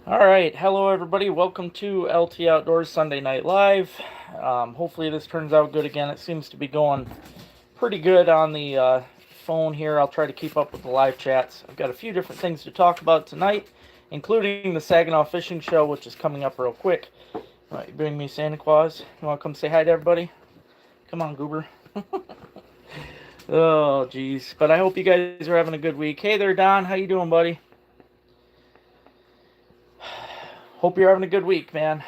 All right, hello everybody. Welcome to LT Outdoors Sunday Night Live. Hopefully this turns out good again. It seems to be going pretty good on the phone here. I'll try to keep up with the live chats. I've got a few different things to talk about tonight, including the Saginaw Fishing Show, which is coming up real quick. All right, you bring me Santa Claus. You want to come say hi to everybody? Come on, Goober. Oh, geez. But I hope you guys are having a good week. Hey there, Don. How you doing, buddy? Hope you're having a good week, man.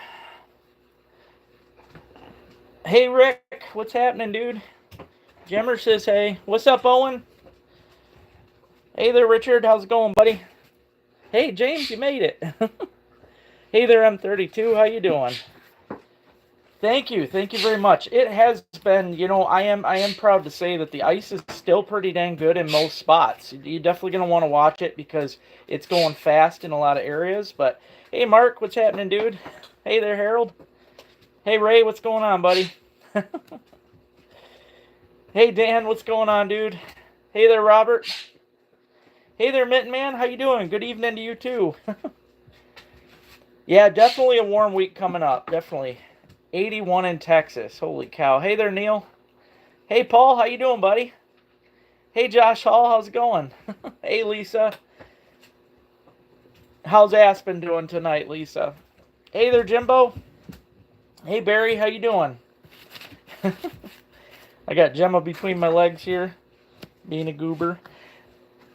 Hey, Rick. What's happening, dude? Jimmer says hey. What's up, Owen? Hey there, Richard. How's it going, buddy? Hey, James, you made it. Hey there, M32. How you doing? Thank you. Thank you very much. It has been, I am proud to say that the ice is still pretty dang good in most spots. You're definitely going to want to watch it because it's going fast in a lot of areas. But hey, Mark, what's happening, dude? Hey there, Harold. Hey, Ray, what's going on, buddy? Hey, Dan, what's going on, dude? Hey there, Robert. Hey there, Mitten Man. How you doing? Good evening to you, too. Yeah, definitely a warm week coming up. Definitely. 81 in Texas. Holy cow. Hey there, Neil. Hey, Paul. How you doing, buddy? Hey, Josh Hall. How's it going? Hey, Lisa. How's Aspen doing tonight, Lisa? Hey there, Jimbo. Hey, Barry. How you doing? I got Gemma between my legs here, being a goober.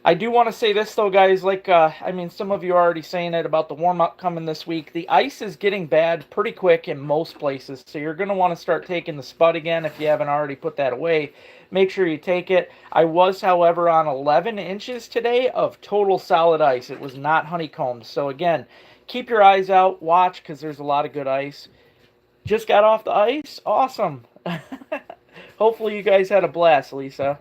I do want to say this though, guys. Some of you are already saying it about the warm up coming this week. The ice is getting bad pretty quick in most places, so you're going to want to start taking the spud again if you haven't already put that away. Make sure you take it. I was, however, on 11 inches today of total solid ice. It was not honeycombed. So again, keep your eyes out, watch, because there's a lot of good ice. Just got off the ice? Awesome. Hopefully you guys had a blast, Lisa.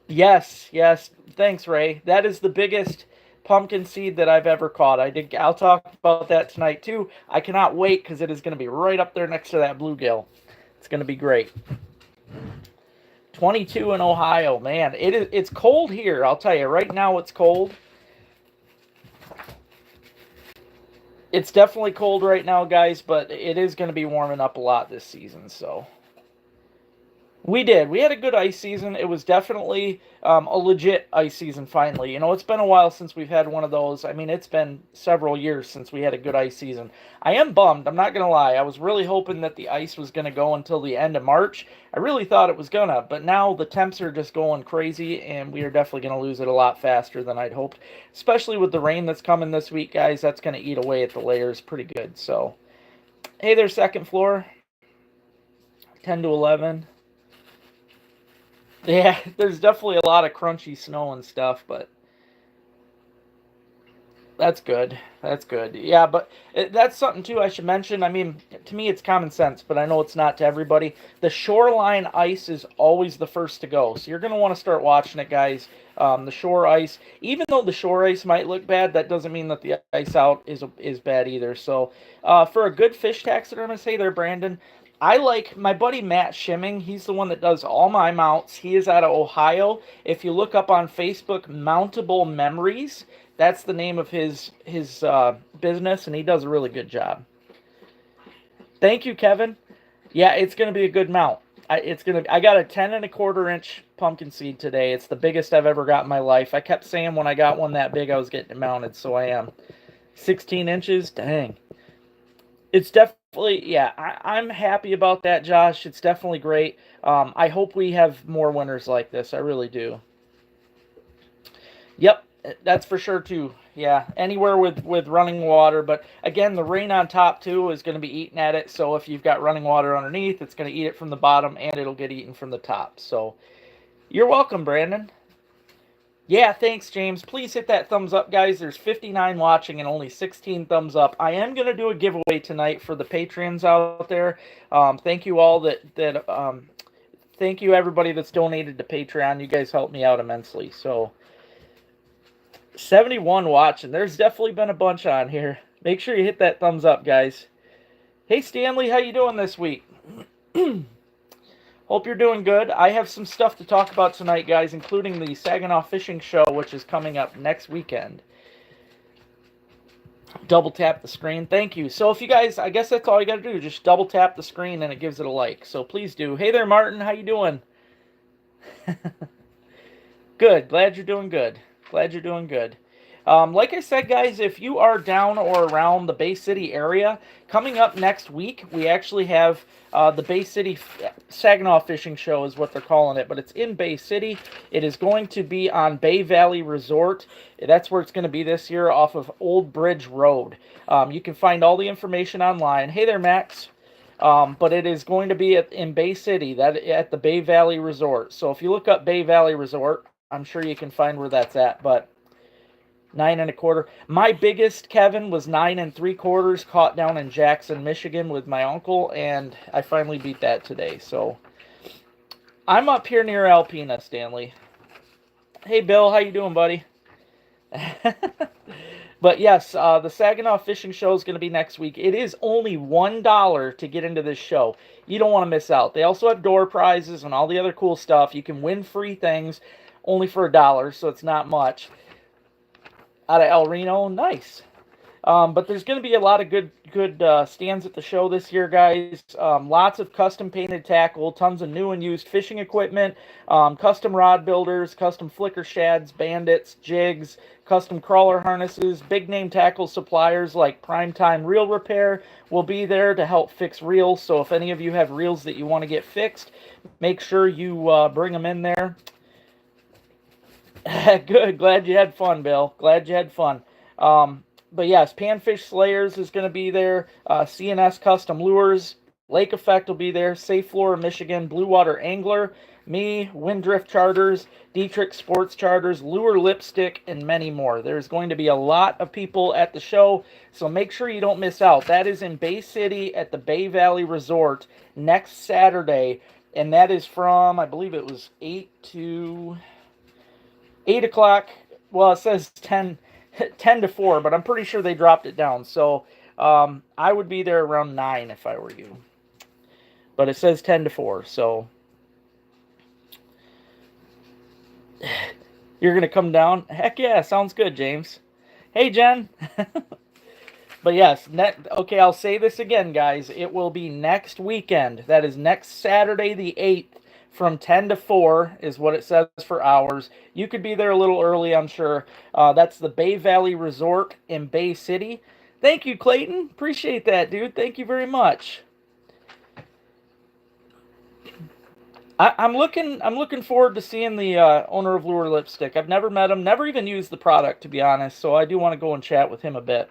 Yes, yes. Thanks, Ray. That is the biggest pumpkin seed that I've ever caught. I'll talk about that tonight too. I cannot wait because it is going to be right up there next to that bluegill. It's going to be great. 22 in Ohio, man. It's cold here. I'll tell you right now. It's cold. It's definitely cold right now, guys, but it is going to be warming up a lot this season. So we did. We had a good ice season. It was definitely a legit ice season finally. It's been a while since we've had one of those. I mean, it's been several years since we had a good ice season. I am bummed. I'm not going to lie. I was really hoping that the ice was going to go until the end of March. I really thought it was going to, but now the temps are just going crazy, and we are definitely going to lose it a lot faster than I'd hoped, especially with the rain that's coming this week, guys. That's going to eat away at the layers pretty good. So, hey there, second floor. 10 to 11. Yeah, there's definitely a lot of crunchy snow and stuff, but that's good. That's good. Yeah, but that's something too I should mention. I mean, to me it's common sense, but I know it's not to everybody. The shoreline ice is always the first to go, so you're going to want to start watching it, guys. The shore ice, even though the shore ice might look bad, that doesn't mean that the ice out is bad either. So, for a good fish taxidermist, hey there, Brandon. I like my buddy Matt Shimming. He's the one that does all my mounts. He is out of Ohio. If you look up on Facebook, Mountable Memories, that's the name of his business, and he does a really good job. Thank you, Kevin. Yeah, it's gonna be a good mount. I got a 10 1/4 inch pumpkin seed today. It's the biggest I've ever got in my life. I kept saying when I got one that big I was getting it mounted, so I am. 16 inches, dang. It's definitely, yeah, I'm happy about that, Josh. It's definitely great. I hope we have more winners like this. I really do. Yep, that's for sure too. Yeah, anywhere with running water, but again, the rain on top too is going to be eating at it. So if you've got running water underneath, it's going to eat it from the bottom, and it'll get eaten from the top. So you're welcome, Brandon. Yeah, thanks, James. Please hit that thumbs up, guys. There's 59 watching and only 16 thumbs up. I am going to do a giveaway tonight for the Patreons out there. Thank you all thank you everybody that's donated to Patreon. You guys help me out immensely. So 71 watching. There's definitely been a bunch on here. Make sure you hit that thumbs up, guys. Hey, Stanley, how you doing this week? Hope you're doing good. I have some stuff to talk about tonight, guys, including the Saginaw Fishing Show, which is coming up next weekend. Double tap the screen. Thank you. So if you guys, I guess that's all you got to do. Just double tap the screen and it gives it a like. So please do. Hey there, Martin. How you doing? Good. Glad you're doing good. Glad you're doing good. Like I said, guys, if you are down or around the Bay City area, coming up next week, we actually have the Bay City Saginaw Fishing Show is what they're calling it, but it's in Bay City. It is going to be on Bay Valley Resort. That's where it's going to be this year off of Old Bridge Road. You can find all the information online. Hey there, Max. But it is going to be in Bay City, at the Bay Valley Resort. So if you look up Bay Valley Resort, I'm sure you can find where that's at. But 9 1/4. My biggest, Kevin, was 9 3/4, caught down in Jackson, Michigan with my uncle, and I finally beat that today. So I'm up here near Alpena, Stanley. Hey, Bill, how you doing, buddy? But yes, the Saginaw Fishing Show is going to be next week. It is only $1 to get into this show. You don't want to miss out. They also have door prizes and all the other cool stuff. You can win free things only for $1, so it's not much. Out of El Reno, nice. But there's going to be a lot of good stands at the show this year, guys. Lots of custom painted tackle, tons of new and used fishing equipment, custom rod builders, custom flicker shads, bandits, jigs, custom crawler harnesses, big name tackle suppliers like Primetime Reel Repair will be there to help fix reels. So if any of you have reels that you want to get fixed, make sure you bring them in there. Good. Glad you had fun, Bill. Glad you had fun. But yes, Panfish Slayers is going to be there. CNS Custom Lures. Lake Effect will be there. Safe Flora, Michigan. Blue Water Angler. Me, Windrift Charters. Dietrich Sports Charters. Lure Lipstick, and many more. There's going to be a lot of people at the show, so make sure you don't miss out. That is in Bay City at the Bay Valley Resort next Saturday, and that is from, I believe it was 8 o'clock. Well, it says 10 to 4, but I'm pretty sure they dropped it down. So I would be there around 9 if I were you. But it says 10 to 4, so you're going to come down? Heck yeah, sounds good, James. Hey, Jen. But yes, okay, I'll say this again, guys. It will be next weekend. That is next Saturday the 8th. From 10 to 4 is what it says for hours. You could be there a little early, I'm sure. That's the Bay Valley Resort in Bay City. Thank you, Clayton. Appreciate that, dude. Thank you very much. I'm looking forward to seeing the owner of Lure Lipstick. I've never met him, never even used the product, to be honest. So I do want to go and chat with him a bit.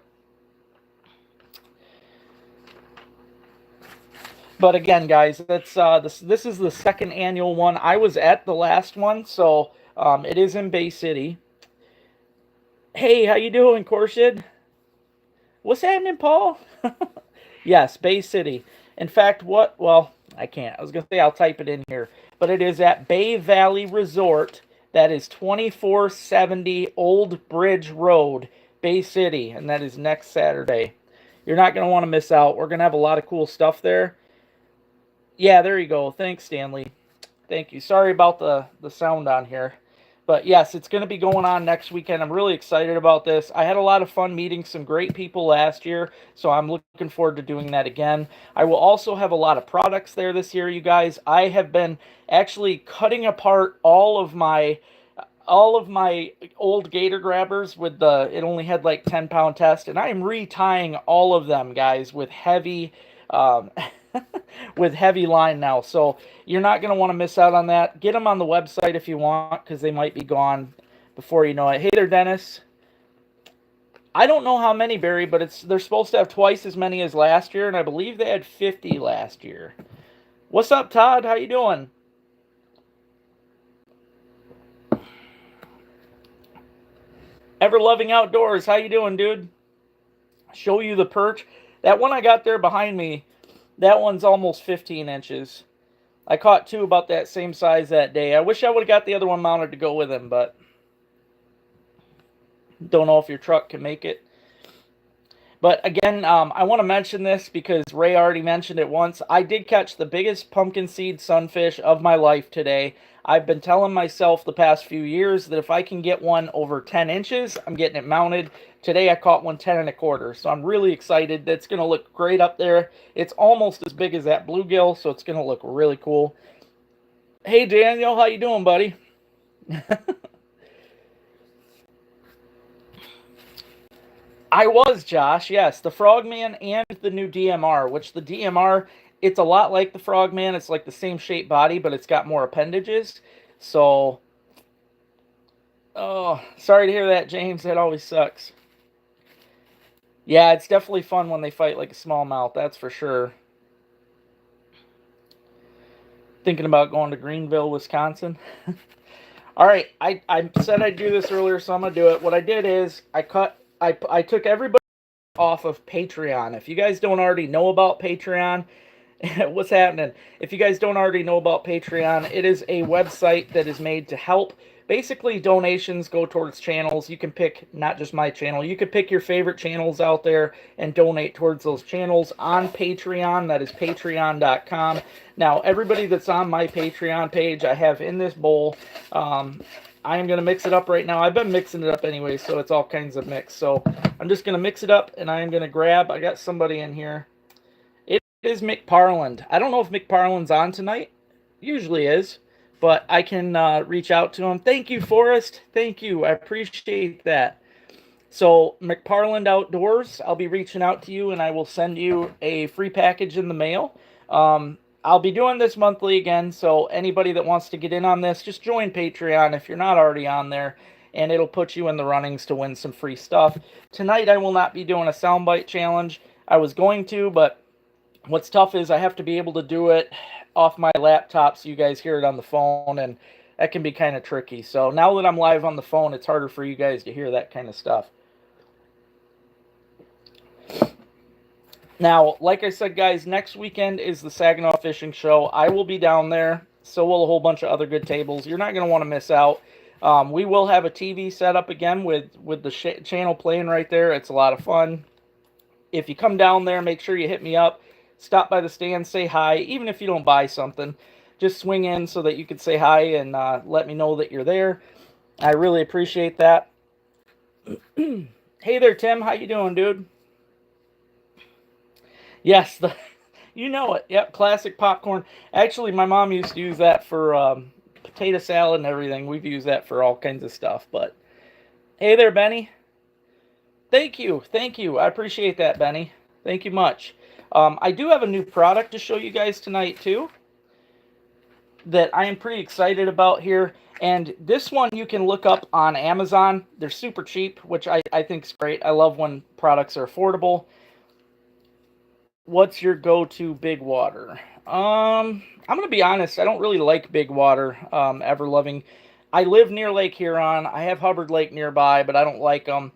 But again, guys, that's this is the second annual one. I was at the last one, so it is in Bay City. Hey, how you doing, Khorshid? What's happening, Paul? Yes, Bay City. In fact, well, I can't. I was going to say I'll type it in here. But it is at Bay Valley Resort. That is 2470 Old Bridge Road, Bay City. And that is next Saturday. You're not going to want to miss out. We're going to have a lot of cool stuff there. Yeah, there you go. Thanks, Stanley. Thank you. Sorry about the sound on here. But yes, it's going to be going on next weekend. I'm really excited about this. I had a lot of fun meeting some great people last year, so I'm looking forward to doing that again. I will also have a lot of products there this year, you guys. I have been actually cutting apart all of my old gator grabbers with it only had like 10-pound test, and I am retying all of them, guys, with heavy with heavy line now. So you're not going to want to miss out on that. Get them on the website if you want, because they might be gone before you know it. Hey there, Dennis. I don't know how many, Barry, but they're supposed to have twice as many as last year, and I believe they had 50 last year. What's up, Todd? How you doing? Ever Loving Outdoors. How you doing, dude? Show you the perch. That one I got there behind me, that one's almost 15 inches. I caught two about that same size that day. I wish I would have got the other one mounted to go with him, but don't know if your truck can make it. But again, I want to mention this because Ray already mentioned it once. I did catch the biggest pumpkin seed sunfish of my life today. I've been telling myself the past few years that if I can get one over 10 inches, I'm getting it mounted. Today I caught one 10 and a quarter, so I'm really excited. That's going to look great up there. It's almost as big as that bluegill, so it's going to look really cool. Hey Daniel, how you doing, buddy? I was, Josh, yes. The Frogman and the new DMR, which the DMR, it's a lot like the Frogman. It's like the same shape body, but it's got more appendages. So, oh, sorry to hear that, James. That always sucks. Yeah, it's definitely fun when they fight like a smallmouth, that's for sure. Thinking about going to Greenville, Wisconsin. All right, I said I'd do this earlier, so I'm gonna do it. What I did is I took everybody off of Patreon. If you guys don't already know about Patreon, what's happening? If you guys don't already know about Patreon, it is a website that is made to help. Basically, donations go towards channels. You can pick not just my channel. You could pick your favorite channels out there and donate towards those channels on Patreon. That is patreon.com. Now, everybody that's on my Patreon page, I have in this bowl. I am going to mix it up right now. I've been mixing it up anyway, so it's all kinds of mix. So I'm just going to mix it up, and I am going to grab, I got somebody in here. It is McParland. I don't know if McParland's on tonight. Usually is, but I can reach out to him. Thank you, Forrest. Thank you. I appreciate that. So McParland Outdoors, I'll be reaching out to you, and I will send you a free package in the mail. I'll be doing this monthly again, so anybody that wants to get in on this, just join Patreon if you're not already on there, and it'll put you in the runnings to win some free stuff. Tonight I will not be doing a soundbite challenge. I was going to, but what's tough is I have to be able to do it off my laptop so you guys hear it on the phone, and that can be kind of tricky. So now that I'm live on the phone, it's harder for you guys to hear that kind of stuff. Now, like I said, guys, next weekend is the Saginaw Fishing Show. I will be down there. So will a whole bunch of other good tables. You're not going to want to miss out. We will have a TV set up again with the channel playing right there. It's a lot of fun. If you come down there, make sure you hit me up. Stop by the stand, say hi. Even if you don't buy something, just swing in so that you can say hi and let me know that you're there. I really appreciate that. Hey there, Tim. How you doing, dude? Yes, you know it. Yep, classic popcorn. Actually, my mom used to use that for potato salad and everything. We've used that for all kinds of stuff. But hey there, Benny. Thank you. Thank you. I appreciate that, Benny. Thank you much. I do have a new product to show you guys tonight, too, that I am pretty excited about here. And this one you can look up on Amazon. They're super cheap, which I think is great. I love when products are affordable. What's your go-to big water? I'm going to be honest. I don't really like big water, ever loving. I live near Lake Huron. I have Hubbard Lake nearby, but I don't like them.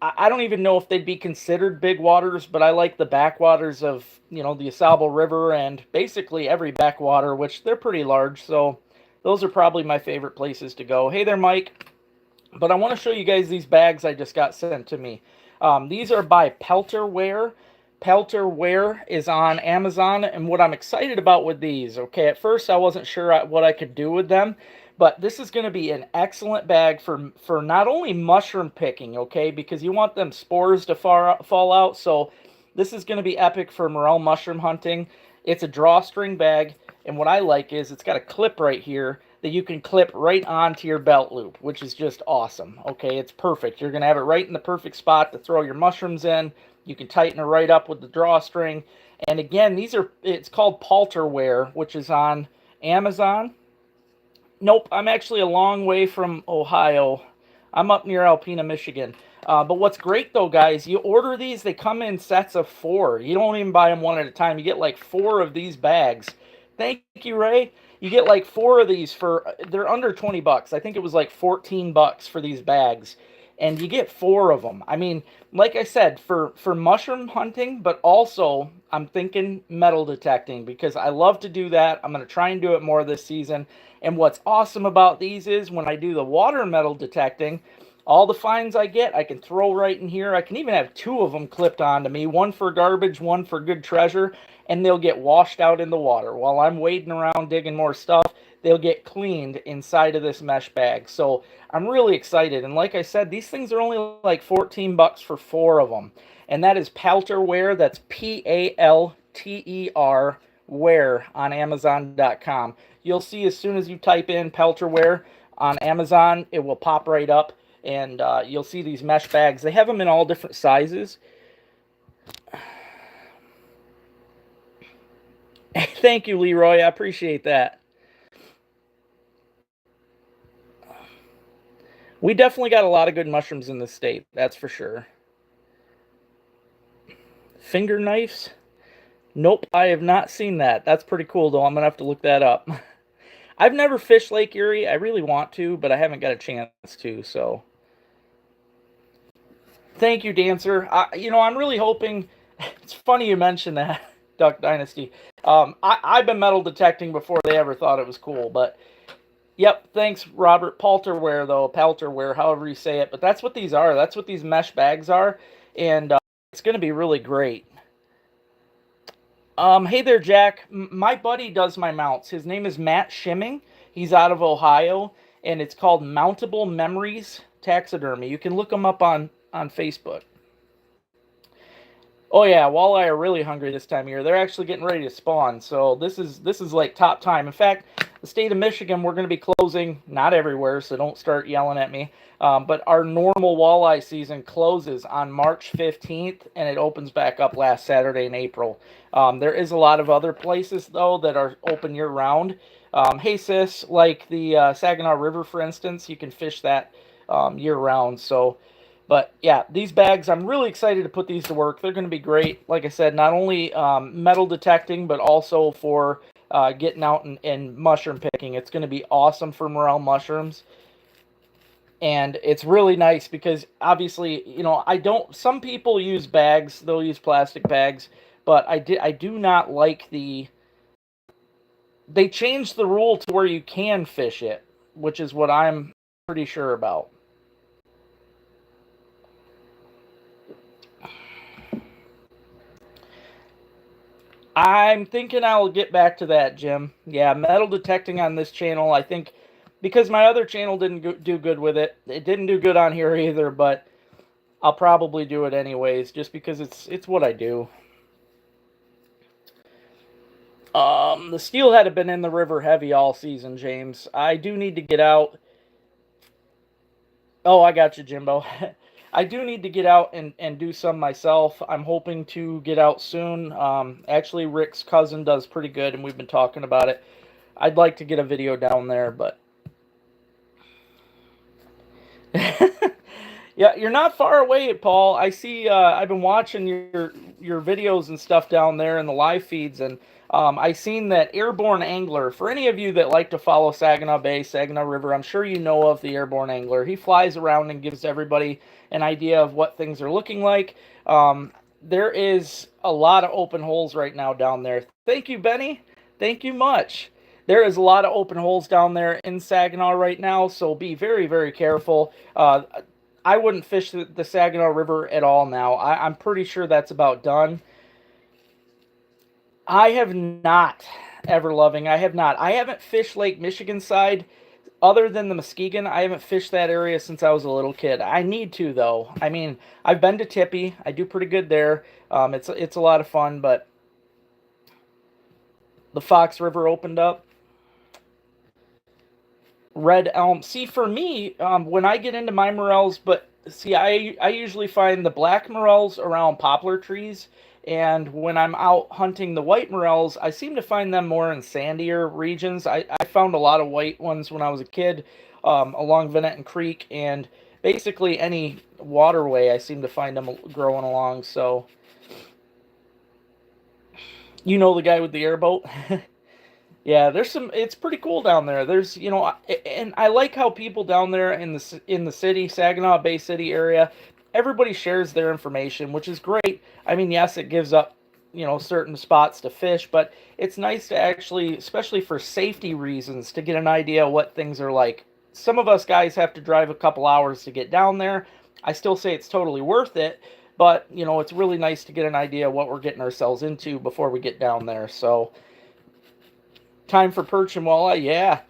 I don't even know if they'd be considered big waters, but I like the backwaters of, the AuSable River and basically every backwater, which they're pretty large. So those are probably my favorite places to go. Hey there, Mike. But I want to show you guys these bags I just got sent to me. These are by Pelterware. Pelterware is on Amazon, and what I'm excited about with these, okay, at first I wasn't sure what I could do with them, but this is going to be an excellent bag for not only mushroom picking, okay, because you want them spores to fall out, so this is going to be epic for morel mushroom hunting. It's a drawstring bag, and what I like is it's got a clip right here that you can clip right onto your belt loop, which is just awesome, okay, it's perfect. You're going to have it right in the perfect spot to throw your mushrooms in. You can tighten it right up with the drawstring. And again, it's called Pelterware, which is on Amazon. Nope, I'm actually a long way from Ohio. I'm up near Alpena, Michigan. But what's great, though, guys, you order these, they come in sets of 4. You don't even buy them one at a time. You get like 4 of these bags. Thank you, Ray. You get like 4 of these they're under 20 bucks. I think it was like 14 bucks for these bags. And you get 4 of them. I mean, like I said, for mushroom hunting, but also I'm thinking metal detecting because I love to do that. I'm going to try and do it more this season. And what's awesome about these is when I do the water metal detecting, all the finds I get, I can throw right in here. I can even have 2 of them clipped onto me, one for garbage, one for good treasure, and they'll get washed out in the water. While I'm wading around digging more stuff, they'll get cleaned inside of this mesh bag. So I'm really excited. And like I said, these things are only like $14 for 4 of them. And that is Palterware. That's Palter Ware on Amazon.com. You'll see as soon as you type in Palterware on Amazon, it will pop right up. And you'll see these mesh bags. They have them in all different sizes. Thank you, Leroy. I appreciate that. We definitely got a lot of good mushrooms in this state. That's for sure. Finger knives? Nope, I have not seen that. That's pretty cool, though. I'm going to have to look that up. I've never fished Lake Erie. I really want to, but I haven't got a chance to, so. Thank you, Dancer. I'm really hoping. It's funny you mentioned that, Duck Dynasty. I've been metal detecting before they ever thought it was cool, but yep, thanks, Robert. Palterware, however you say it. But that's what these are. That's what these mesh bags are, and it's going to be really great. Hey there, Jack. My buddy does my mounts. His name is Matt Shimming. He's out of Ohio, and it's called Mountable Memories Taxidermy. You can look him up on Facebook. Oh yeah, walleye are really hungry this time of year. They're actually getting ready to spawn, so this is like top time. In fact, the state of Michigan, we're going to be closing, not everywhere, so don't start yelling at me, but our normal walleye season closes on March 15th, and it opens back up last Saturday in April. There is a lot of other places, though, that are open year-round. Hey, sis, like the Saginaw River, for instance, you can fish that year-round, so... But yeah, these bags, I'm really excited to put these to work. They're going to be great. Like I said, not only metal detecting, but also for getting out and mushroom picking. It's going to be awesome for morel mushrooms. And it's really nice because obviously, some people use bags. They'll use plastic bags. But I do not like they changed the rule to where you can fish it, which is what I'm pretty sure about. I'm thinking I'll get back to that, Jim. Yeah, metal detecting on this channel, I think, because my other channel didn't do good with it. It didn't do good on here either, but I'll probably do it anyways, just because it's what I do. The steelhead have been in the river heavy all season, James. I do need to get out. Oh, I got you, Jimbo. I do need to get out and do some myself. I'm hoping to get out soon. Actually, Rick's cousin does pretty good, and we've been talking about it. I'd like to get a video down there, but... Yeah, you're not far away, Paul. I see, I've been watching your videos and stuff down there in the live feeds, and I seen that Airborne Angler. For any of you that like to follow Saginaw Bay, Saginaw River, I'm sure you know of the Airborne Angler. He flies around and gives everybody an idea of what things are looking like. There is a lot of open holes right now down there. Thank you, Benny. Thank you much. There is a lot of open holes down there in Saginaw right now, so be very, very careful. I wouldn't fish the Saginaw River at all now. I'm pretty sure that's about done. I have not, ever loving. I have not. I haven't fished Lake Michigan side other than the Muskegon. I haven't fished that area since I was a little kid. I need to, though. I mean, I've been to Tippy. I do pretty good there. It's a lot of fun, but the Fox River opened up. Red Elm. See, for me, when I get into my morels, but see, I usually find the black morels around poplar trees, and when I'm out hunting the white morels, I seem to find them more in sandier regions. I found a lot of white ones when I was a kid along Venetton Creek, and basically any waterway I seem to find them growing along, so... You know the guy with the airboat? Yeah, it's pretty cool down there. There's, and I like how people down there in the city, Saginaw Bay City area, everybody shares their information, which is great. I mean, yes, it gives up, certain spots to fish, but it's nice to actually, especially for safety reasons, to get an idea of what things are like. Some of us guys have to drive a couple hours to get down there. I still say it's totally worth it, but, it's really nice to get an idea of what we're getting ourselves into before we get down there, so... Time for perch and walleye, yeah.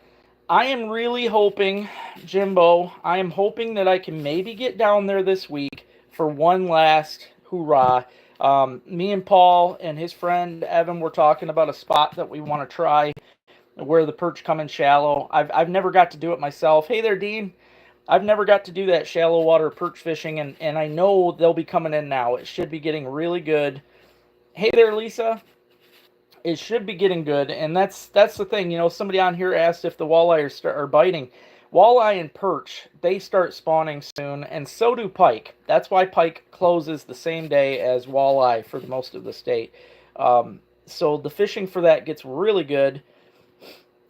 I am really hoping, Jimbo, I am hoping that I can maybe get down there this week for one last hoorah. Me and Paul and his friend Evan were talking about a spot that we want to try where the perch come in shallow. I've never got to do it myself. Hey there, Dean. I've never got to do that shallow water perch fishing, and I know they'll be coming in now. It should be getting really good. Hey there, Lisa. It should be getting good, and that's the thing. Somebody on here asked if the walleye are biting. Walleye and perch, they start spawning soon, and so do pike. That's why pike closes the same day as walleye for most of the state. So the fishing for that gets really good.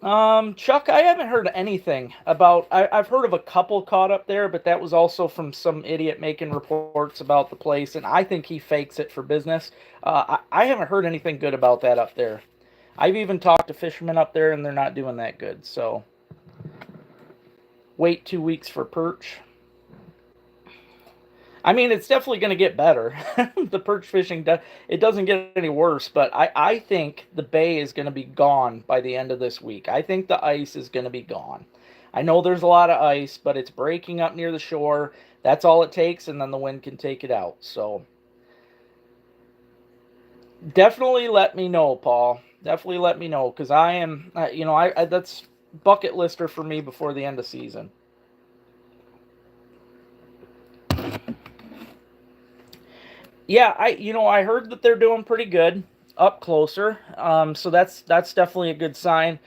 Chuck, I haven't heard anything about. I've heard of a couple caught up there, but that was also from some idiot making reports about the place, and I think he fakes it for business. I haven't heard anything good about that up there. I've even talked to fishermen up there, and they're not doing that good. So, wait 2 weeks for perch. I mean, it's definitely going to get better. The perch fishing, it doesn't get any worse, but I think the bay is going to be gone by the end of this week. I think the ice is going to be gone. I know there's a lot of ice, but it's breaking up near the shore. That's all it takes, and then the wind can take it out. So, definitely let me know, Paul. Definitely let me know, because I am, that's bucket lister for me before the end of season. Yeah, I heard that they're doing pretty good up closer. So that's definitely a good sign.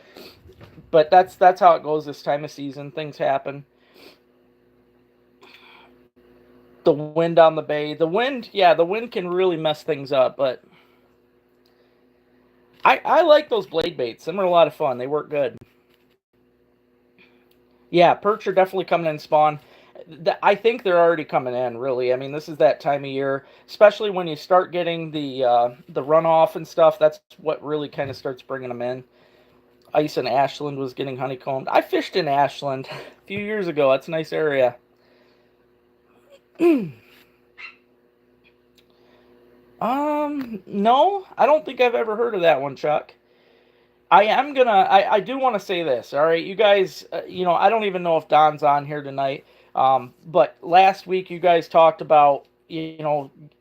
But that's how it goes this time of season. Things happen. The wind on the bay. The wind can really mess things up, but I like those blade baits. Them are a lot of fun. They work good. Yeah, perch are definitely coming in spawn. I think they're already coming in, really. I mean, this is that time of year, especially when you start getting the runoff and stuff. That's what really kind of starts bringing them in. Ice in Ashland was getting honeycombed. I fished in Ashland a few years ago. That's a nice area. No, I don't think I've ever heard of that one, Chuck. I do want to say this, all right? You guys, I don't even know if Don's on here tonight. But last week you guys talked about,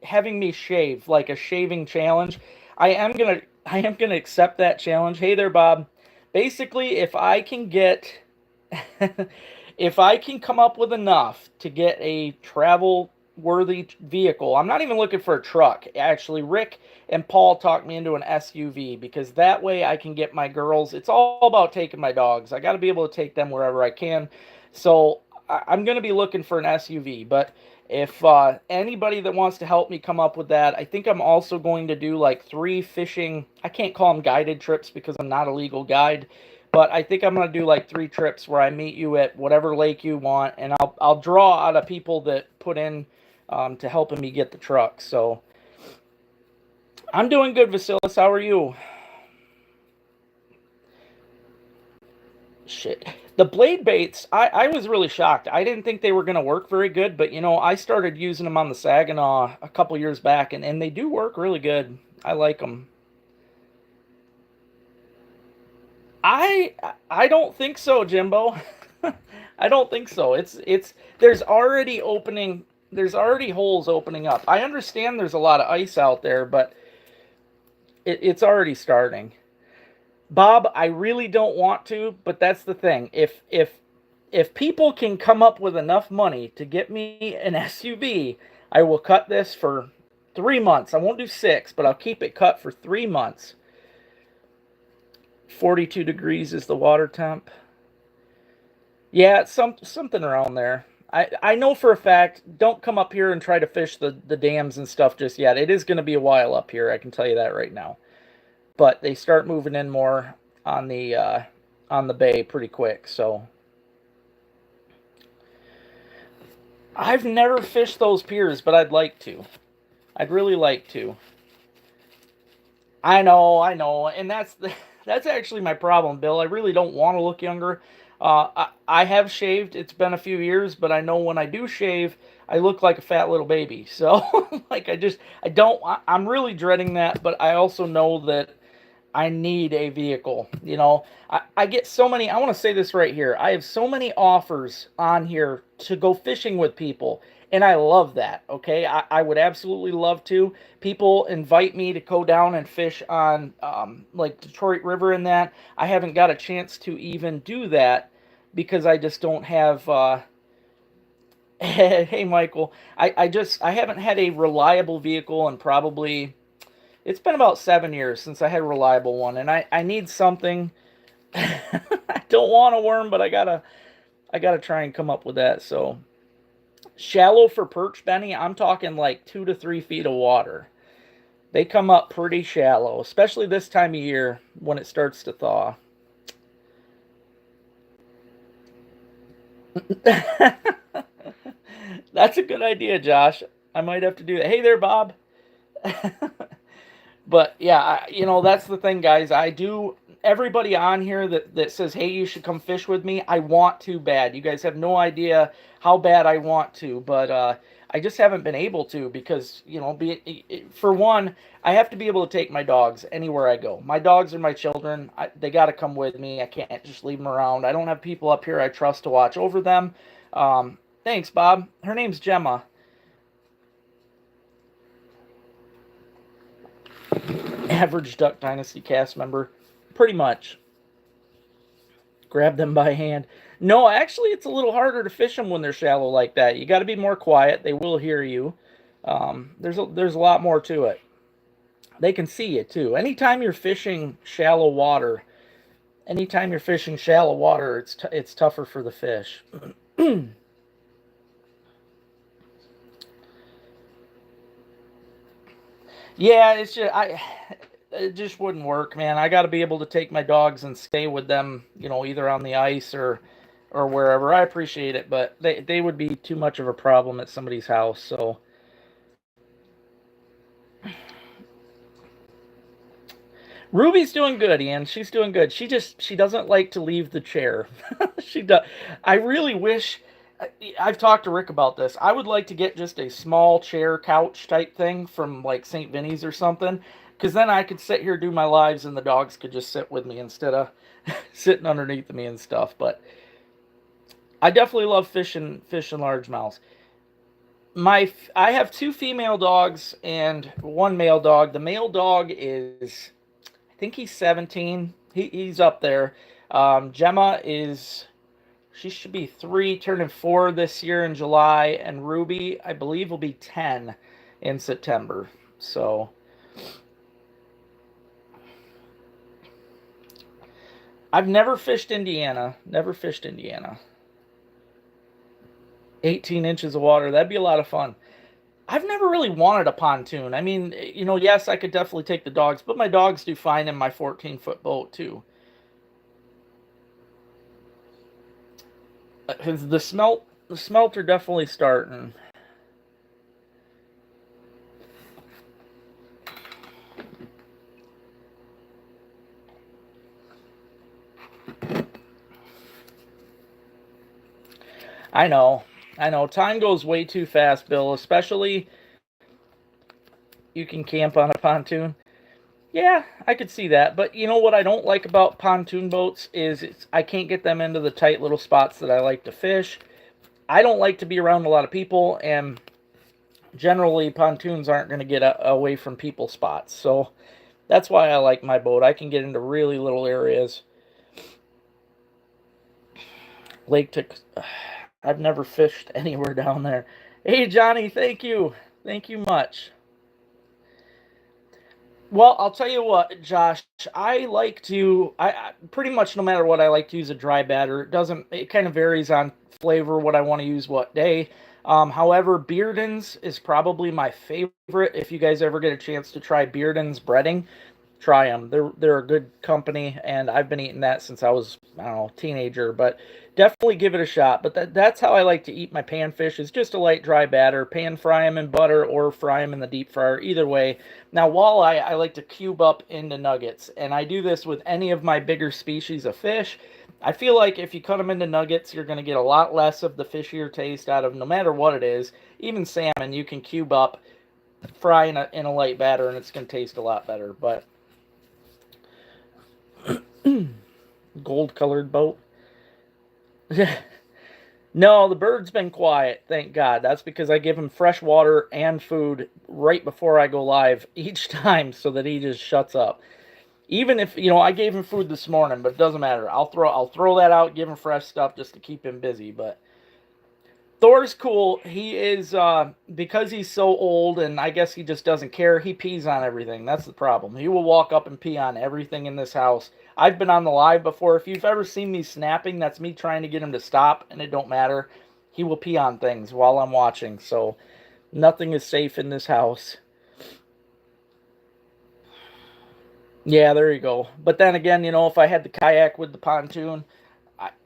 having me shave, like a shaving challenge. I am gonna accept that challenge. Hey there, Bob. Basically, if I can get, if I can come up with enough to get a travel worthy vehicle, I'm not even looking for a truck. Actually, Rick and Paul talked me into an SUV, because that way I can get my girls. It's all about taking my dogs. I got to be able to take them wherever I can. So I'm going to be looking for an SUV, but if anybody that wants to help me come up with that, I think I'm also going to do like 3 fishing. I can't call them guided trips because I'm not a legal guide, but I think I'm going to do like 3 trips where I meet you at whatever lake you want, and I'll draw out of people that put in to helping me get the truck. So I'm doing good, Vasilis. How are you? Shit. The blade baits, I was really shocked. I didn't think they were going to work very good, but, I started using them on the Saginaw a couple years back, and they do work really good. I like them. I don't think so, Jimbo. I don't think so. There's already holes opening up. I understand there's a lot of ice out there, but it's already starting. Bob, I really don't want to, but that's the thing. If people can come up with enough money to get me an SUV, I will cut this for 3 months. I won't do 6, but I'll keep it cut for 3 months. 42 degrees is the water temp. Yeah, it's something around there. I know for a fact, don't come up here and try to fish the dams and stuff just yet. It is going to be a while up here, I can tell you that right now. But they start moving in more on the bay pretty quick. So I've never fished those piers, but I'd like to. I'd really like to. I know, and that's actually my problem, Bill. I really don't want to look younger. I have shaved. It's been a few years, but I know when I do shave, I look like a fat little baby. So, like, I'm really dreading that, but I also know that I need a vehicle. You know, I get so many, I want to say this right here. I have so many offers on here to go fishing with people. And I love that. Okay. I would absolutely love to. People invite me to go down and fish on like Detroit River and that. I haven't got a chance to even do that because I just don't have. Hey, Michael. I haven't had a reliable vehicle and probably it's been about 7 years since I had a reliable one, and I need something. I don't want a worm, but I gotta try and come up with that. So shallow for perch, Benny. I'm talking like 2 to 3 feet of water. They come up pretty shallow, especially this time of year when it starts to thaw. That's a good idea, Josh. I might have to do that. Hey there, Bob. But yeah, that's the thing, guys. I do. Everybody on here that says, hey, you should come fish with me, I want to bad. You guys have no idea how bad I want to, but I just haven't been able to because, for one, I have to be able to take my dogs anywhere I go. My dogs are my children. They got to come with me. I can't just leave them around. I don't have people up here I trust to watch over them. Thanks, Bob. Her name's Gemma. Average Duck Dynasty cast member. Pretty much. Grab them by hand. No, actually, it's a little harder to fish them when they're shallow like that. You got to be more quiet. They will hear you. There's a lot more to it. They can see you, too. Anytime you're fishing shallow water, it's tougher for the fish. Yeah, it just wouldn't work, man. I got to be able to take my dogs and stay with them, either on the ice or wherever. I appreciate it, but they would be too much of a problem at somebody's house. So Ruby's doing good, Ian. She's doing good. She doesn't like to leave the chair. She does. I really wish. I've talked to Rick about this. I would like to get just a small chair couch type thing from like St. Vinny's or something, because then I could sit here do my lives and the dogs could just sit with me instead of sitting underneath me and stuff. But I definitely love fishing largemouths. I have two female dogs and one male dog. The male dog is, I think he's 17. He's up there. Gemma she should be 3, turning 4 this year in July, and Ruby, I believe, will be 10 in September. So I've never fished Indiana. Never fished Indiana. 18 inches of water. That'd be a lot of fun. I've never really wanted a pontoon. I mean, yes, I could definitely take the dogs, but my dogs do fine in my 14-foot boat too. The smelt are definitely starting. I know. I know. Time goes way too fast, Bill, especially you can camp on a pontoon. Yeah, I could see that. But you know what I don't like about pontoon boats is I can't get them into the tight little spots that I like to fish. I don't like to be around a lot of people, and generally pontoons aren't going to get away from people spots. So that's why I like my boat. I can get into really little areas. Lake to... I've never fished anywhere down there. Hey, Johnny, thank you. Thank you much. Well, I'll tell you what, Josh. I pretty much no matter what, I like to use a dry batter. It kind of varies on flavor, what I want to use what day. However, Bearden's is probably my favorite. If you guys ever get a chance to try Bearden's breading, try them. They're a good company, and I've been eating that since I was, I don't know, teenager. But definitely give it a shot. But that's how I like to eat my panfish, is just a light dry batter. Pan fry them in butter or fry them in the deep fryer, either way. Now, walleye, I like to cube up into nuggets, and I do this with any of my bigger species of fish. I feel like if you cut them into nuggets, you're going to get a lot less of the fishier taste out of no matter what it is. Even salmon, you can cube up, fry in a light batter, and it's going to taste a lot better. But Gold-colored boat. No, the bird's been quiet, thank God. That's because I give him fresh water and food right before I go live each time so that he just shuts up. Even if, I gave him food this morning, but it doesn't matter. I'll throw that out, give him fresh stuff just to keep him busy, but Thor's cool. He is because he's so old, and I guess he just doesn't care. He pees on everything. That's the problem. He will walk up and pee on everything in this house. I've been on the live before. If you've ever seen me snapping, that's me trying to get him to stop, and it don't matter. He will pee on things while I'm watching. So nothing is safe in this house. Yeah, there you go. But then again, if I had the kayak with the pontoon,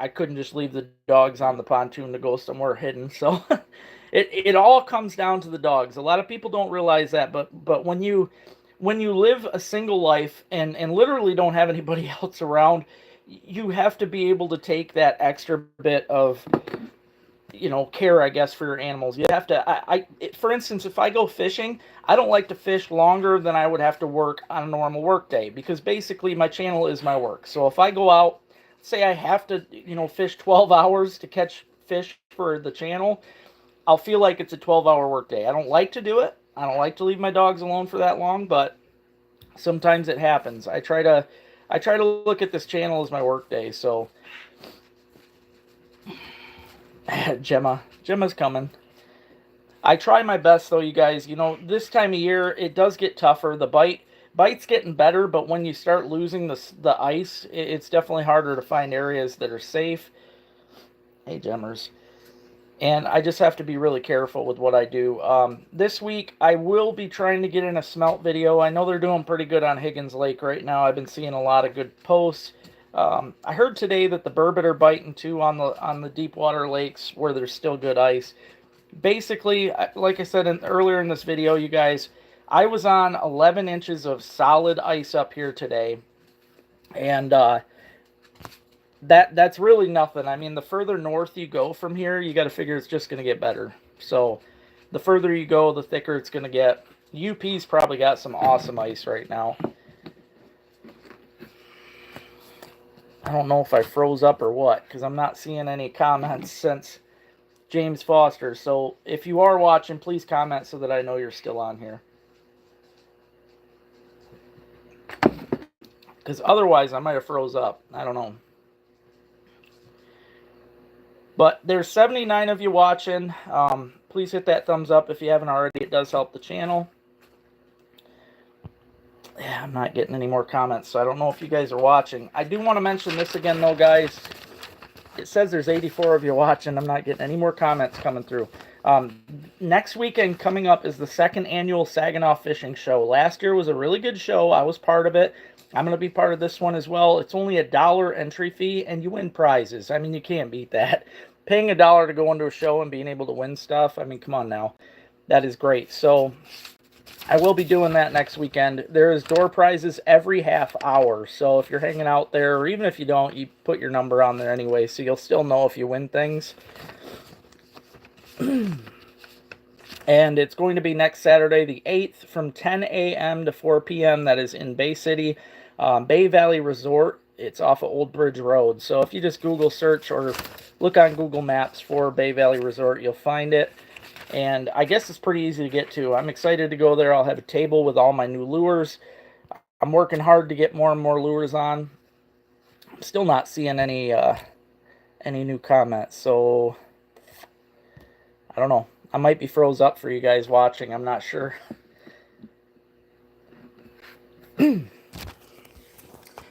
I couldn't just leave the dogs on the pontoon to go somewhere hidden. So it all comes down to the dogs. A lot of people don't realize that, but when you live a single life and literally don't have anybody else around, you have to be able to take that extra bit of care, I guess, for your animals. You have to, for instance, if I go fishing, I don't like to fish longer than I would have to work on a normal work day because basically my channel is my work. So if I go out, say I have to, fish 12 hours to catch fish for the channel, I'll feel like it's a 12-hour work day. I don't like to do it. I don't like to leave my dogs alone for that long, but sometimes it happens. I try to look at this channel as my work day, so Gemma's coming. I try my best though, you guys. This time of year it does get tougher. The bite's getting better, but when you start losing the ice, it's definitely harder to find areas that are safe. Hey, Gemmers. And I just have to be really careful with what I do. This week, I will be trying to get in a smelt video. I know they're doing pretty good on Higgins Lake right now. I've been seeing a lot of good posts. I heard today that the burbot are biting too on the deep water lakes where there's still good ice. Basically, like I said earlier in this video, you guys, I was on 11 inches of solid ice up here today, and that's really nothing. I mean, the further north you go from here, you got to figure it's just going to get better. So the further you go, the thicker it's going to get. UP's probably got some awesome ice right now. I don't know if I froze up or what, because I'm not seeing any comments since James Foster. So if you are watching, please comment so that I know you're still on here. Because otherwise, I might have froze up. I don't know. But there's 79 of you watching. Please hit that thumbs up if you haven't already. It does help the channel. Yeah, I'm not getting any more comments, so I don't know if you guys are watching. I do want to mention this again, though, guys. It says there's 84 of you watching. I'm not getting any more comments coming through. Next weekend coming up is the second annual Saginaw Fishing Show. Last year was a really good show. I was part of it. I'm going to be part of this one as well. It's only $1 entry fee, and you win prizes. I mean, you can't beat that. Paying $1 to go into a show and being able to win stuff, I mean, come on now. That is great. So I will be doing that next weekend. There is door prizes every half hour. So if you're hanging out there, or even if you don't, you put your number on there anyway, so you'll still know if you win things. And it's going to be next Saturday, the 8th, from 10 a.m. to 4 p.m. That is in Bay City, Bay Valley Resort. It's off of Old Bridge Road. So if you just Google search or look on Google Maps for Bay Valley Resort, you'll find it. And I guess it's pretty easy to get to. I'm excited to go there. I'll have a table with all my new lures. I'm working hard to get more and more lures on. I'm still not seeing any new comments, so I don't know. I might be froze up for you guys watching. I'm not sure.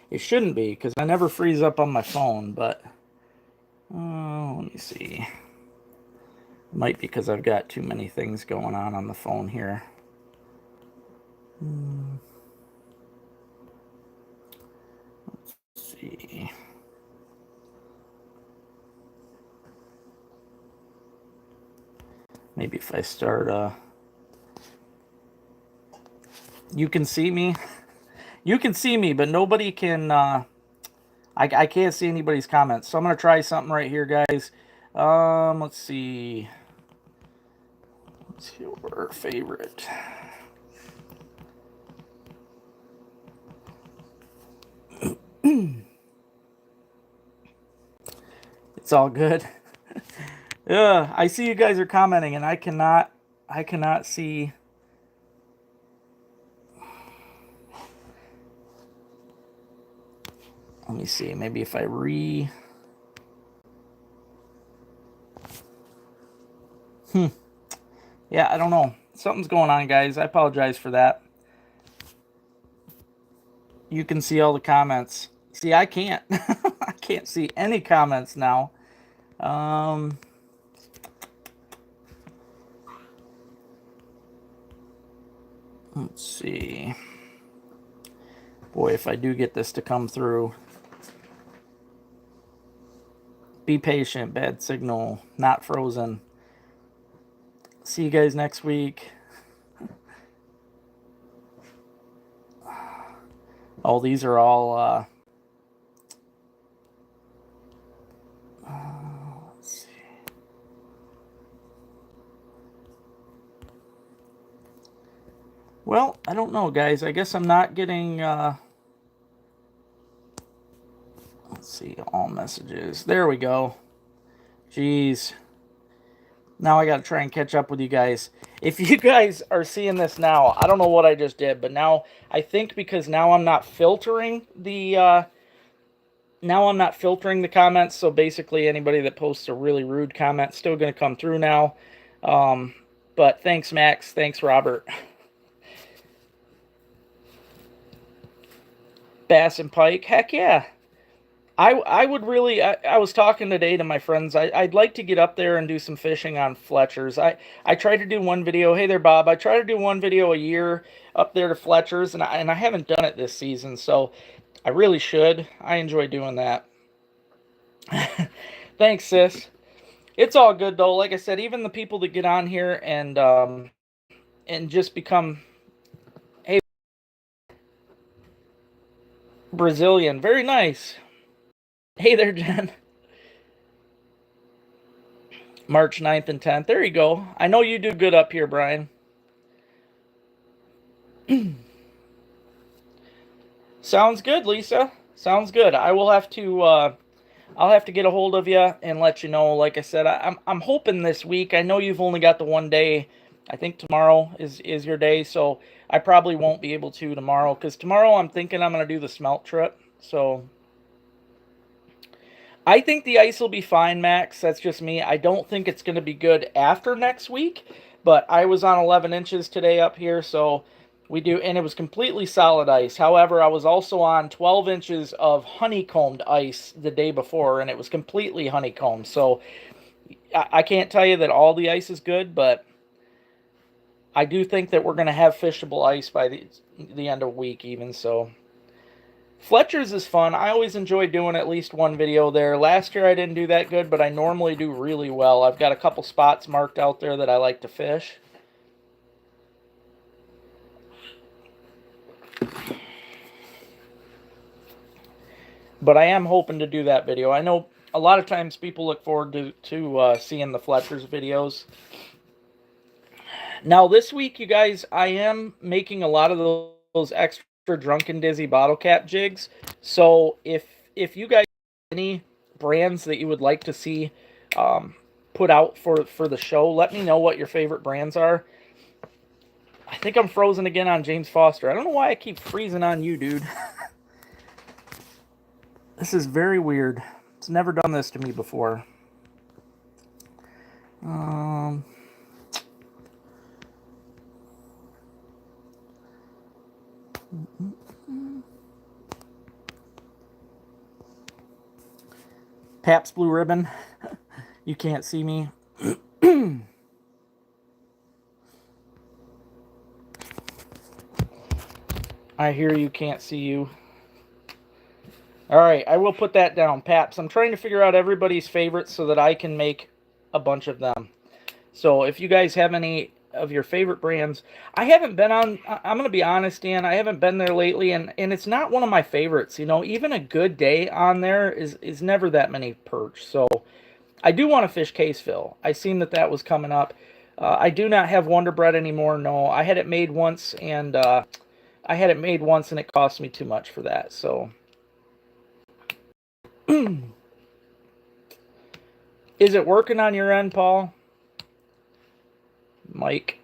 It shouldn't be, because I never freeze up on my phone, but let me see. It might be because I've got too many things going on the phone here. Let's see. Maybe if I start, you can see me. You can see me, but nobody can, I can't see anybody's comments. So I'm going to try something right here, guys. Let's see. What's your favorite? It's all good. Yeah, I see you guys are commenting, and I cannot see. Let me see. Maybe if I Yeah, I don't know. Something's going on, guys. I apologize for that. You can see all the comments. See, I can't. I can't see any comments now. Let's see. Boy, if I do get this to come through. Be patient. Bad signal. Not frozen. See you guys next week. Oh, these are all... let's see. Well, I don't know, guys. I guess I'm not getting... let's see, all messages. There we go. Jeez. Now I got to try and catch up with you guys. If you guys are seeing this now, I don't know what I just did, but now I think because now I'm not filtering the... now I'm not filtering the comments, so basically anybody that posts a really rude comment is still going to come through now. But thanks, Max. Thanks, Robert. Bass and pike. Heck yeah. I would really... I was talking today to my friends. I'd like to get up there and do some fishing on Fletcher's. I tried to do one video. Hey there, Bob. I try to do one video a year up there to Fletcher's, and I haven't done it this season, so I really should. I enjoy doing that. Thanks, sis. It's all good, though. Like I said, even the people that get on here and just become... Hey, Brazilian. Very nice. Hey there, Jen. March 9th and 10th. There you go. I know you do good up here, Brian. Sounds good, Lisa. Sounds good. I will have to... I'll have to get a hold of you and let you know. Like I said, I'm hoping this week. I know you've only got the one day. I think tomorrow is your day, so I probably won't be able to tomorrow. Because tomorrow I'm thinking I'm going to do the smelt trip. So I think the ice will be fine, Max. That's just me. I don't think it's going to be good after next week. But I was on 11 inches today up here, so... We do, and it was completely solid ice. However, I was also on 12 inches of honeycombed ice the day before, and it was completely honeycombed. So I can't tell you that all the ice is good, but I do think that we're going to have fishable ice by the end of the week even. So Fletcher's is fun. I always enjoy doing at least one video there. Last year I didn't do that good, but I normally do really well. I've got a couple spots marked out there that I like to fish. But I am hoping to do that video. I know a lot of times people look forward to seeing the Fletcher's videos. Now this week, you guys, I am making a lot of those extra Drunken Dizzy bottle cap jigs. So if you guys have any brands that you would like to see put out for the show, let me know what your favorite brands are. I think I'm frozen again on James Foster. I don't know why I keep freezing on you, dude. This is very weird. It's never done this to me before. Pabst Blue Ribbon. You can't see me. I hear you, can't see you. Alright, I will put that down. Paps, I'm trying to figure out everybody's favorites so that I can make a bunch of them. So if you guys have any of your favorite brands, I haven't been on, I'm going to be honest, Dan, I haven't been there lately, and it's not one of my favorites. You know, even a good day on there is never that many perch. So I do want to fish Caseville. I seen that was coming up. I do not have Wonder Bread anymore, no. I had it made once, and it cost me too much for that, so... Is it working on your end, Paul? Mike?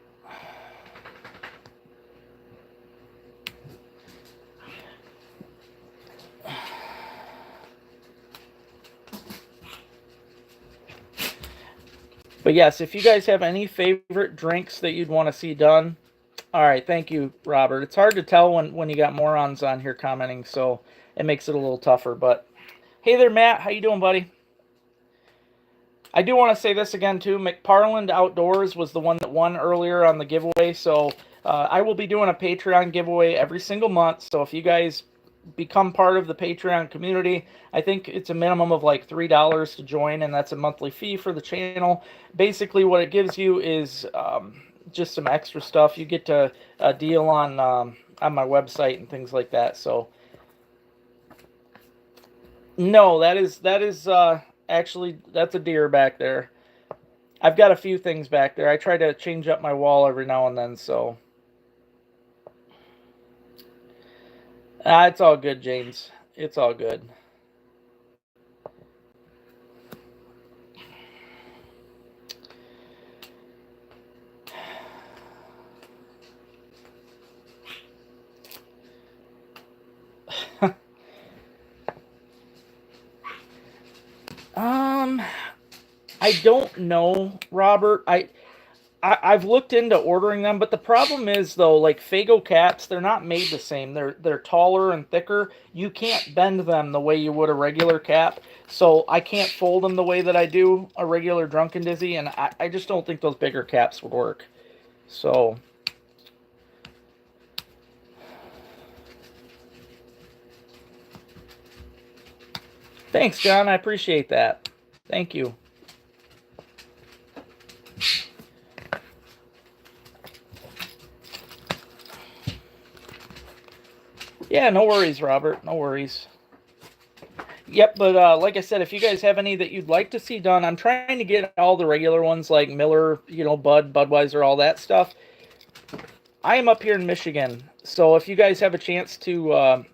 But yes, if you guys have any favorite drinks that you'd want to see done. All right, thank you, Robert. It's hard to tell when you got morons on here commenting, so it makes it a little tougher. But hey there, Matt. How you doing, buddy? I do want to say this again, too. McParland Outdoors was the one that won earlier on the giveaway, so I will be doing a Patreon giveaway every single month. So if you guys become part of the Patreon community, I think it's a minimum of like $3 to join, and that's a monthly fee for the channel. Basically, what it gives you is just some extra stuff. You get a deal on my website and things like that. So no, that is actually, that's a deer back there. I've got a few things back there. I try to change up my wall every now and then, so it's all good, James. It's all good. I don't know, Robert. I've looked into ordering them, but the problem is though, like Fago cats, they're not made the same. They're taller and thicker. You can't bend them the way you would a regular cap. So I can't fold them the way that I do a regular Drunken Dizzy, and I just don't think those bigger caps would work. So thanks, John. I appreciate that. Thank you. Yeah, no worries, Robert. No worries. Yep, but like I said, if you guys have any that you'd like to see done, I'm trying to get all the regular ones like Miller, Bud, Budweiser, all that stuff. I am up here in Michigan, so if you guys have a chance to,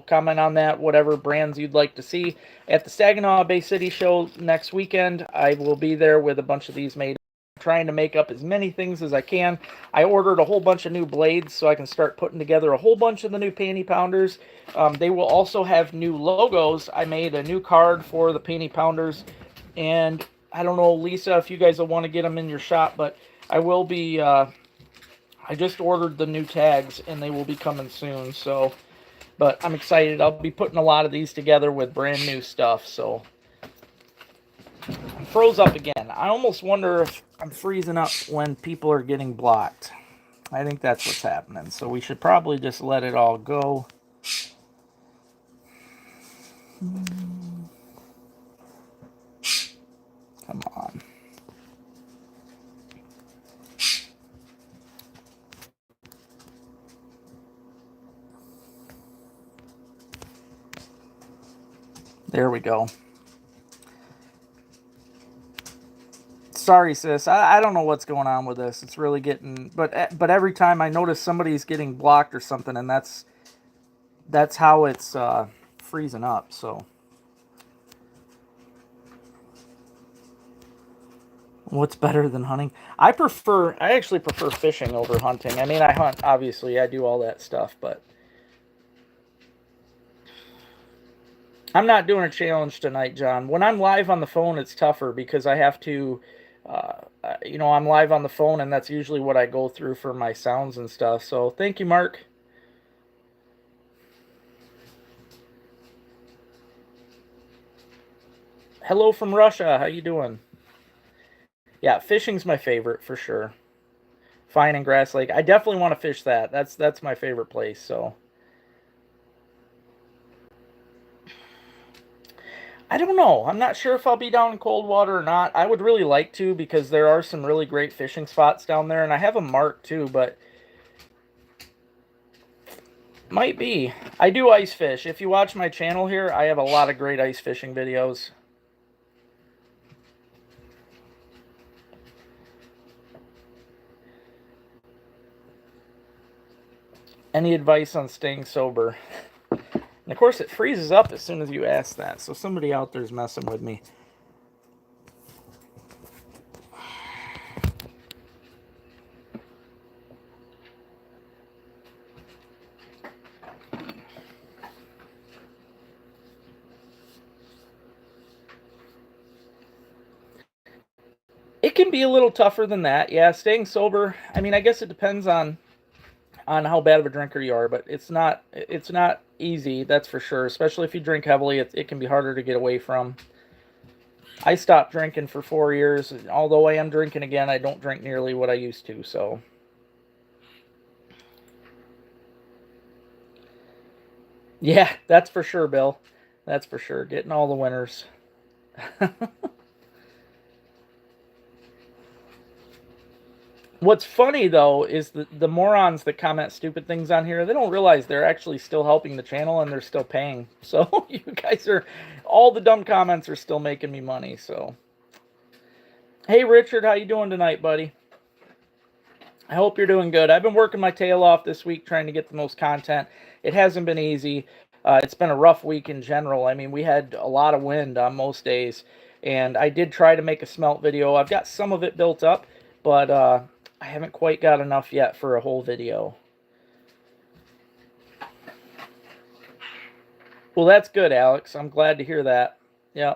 comment on that, whatever brands you'd like to see at the Saginaw Bay City show next weekend, I will be there with a bunch of these made. Trying to make up as many things as I can. I ordered a whole bunch of new blades so I can start putting together a whole bunch of the new panty pounders. They will also have new logos. I made a new card for the panty pounders, and I don't know, Lisa, if you guys will want to get them in your shop, but I will be. I just ordered the new tags, and they will be coming soon. So, but I'm excited. I'll be putting a lot of these together with brand new stuff. So. I'm froze up again. I almost wonder if I'm freezing up when people are getting blocked. I think that's what's happening. So we should probably just let it all go. Come on. There we go. Sorry, sis. I don't know what's going on with this. It's really getting... But every time I notice somebody's getting blocked or something, and that's how it's freezing up, so... What's better than hunting? I actually prefer fishing over hunting. I mean, I hunt, obviously. I do all that stuff, but... I'm not doing a challenge tonight, John. When I'm live on the phone, it's tougher because I have to... I'm live on the phone, and that's usually what I go through for my sounds and stuff. So thank you, Mark. Hello from Russia. How you doing? Yeah, fishing's my favorite for sure. Fine and Grass Lake. I definitely want to fish that. That's my favorite place. So I don't know. I'm not sure if I'll be down in Coldwater or not. I would really like to because there are some really great fishing spots down there, and I have a mark too, but might be. I do ice fish. If you watch my channel here, I have a lot of great ice fishing videos. Any advice on staying sober? And of course, it freezes up as soon as you ask that, so somebody out there's messing with me. It can be a little tougher than that. Yeah, staying sober. I mean, I guess it depends on how bad of a drinker you are, but it's not easy, that's for sure. Especially if you drink heavily, it can be harder to get away from. I stopped drinking for 4 years. Although I am drinking again, I don't drink nearly what I used to. So, yeah, that's for sure, Bill. That's for sure. Getting all the winners. What's funny though is the morons that comment stupid things on here, they don't realize they're actually still helping the channel and they're still paying. So you guys are, all the dumb comments are still making me money. So, hey Richard, how you doing tonight, buddy? I hope you're doing good. I've been working my tail off this week trying to get the most content. It hasn't been easy. It's been a rough week in general. I mean, we had a lot of wind on most days, and I did try to make a smelt video. I've got some of it built up, but I haven't quite got enough yet for a whole video. Well, that's good, Alex. I'm glad to hear that. Yeah.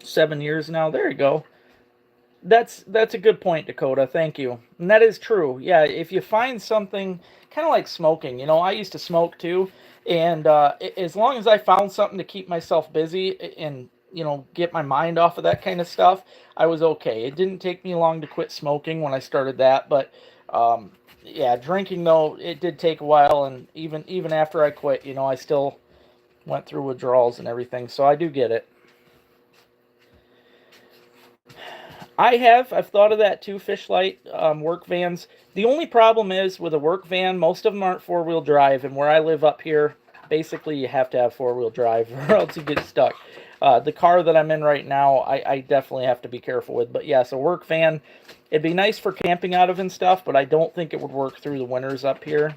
7 years now. There you go. That's a good point, Dakota. Thank you. And that is true. Yeah, if you find something kind of like smoking, I used to smoke too, and as long as I found something to keep myself busy and get my mind off of that kind of stuff, I was okay. It didn't take me long to quit smoking when I started that, but yeah, drinking though it did take a while, and even after I quit, I still went through withdrawals and everything. So I do get it. I've thought of that too, Fishlight, work vans. The only problem is with a work van, most of them aren't four-wheel drive, and where I live up here, basically you have to have four-wheel drive or else you get stuck. The car that I'm in right now, I definitely have to be careful with. But yes, a work van, it'd be nice for camping out of and stuff, but I don't think it would work through the winters up here.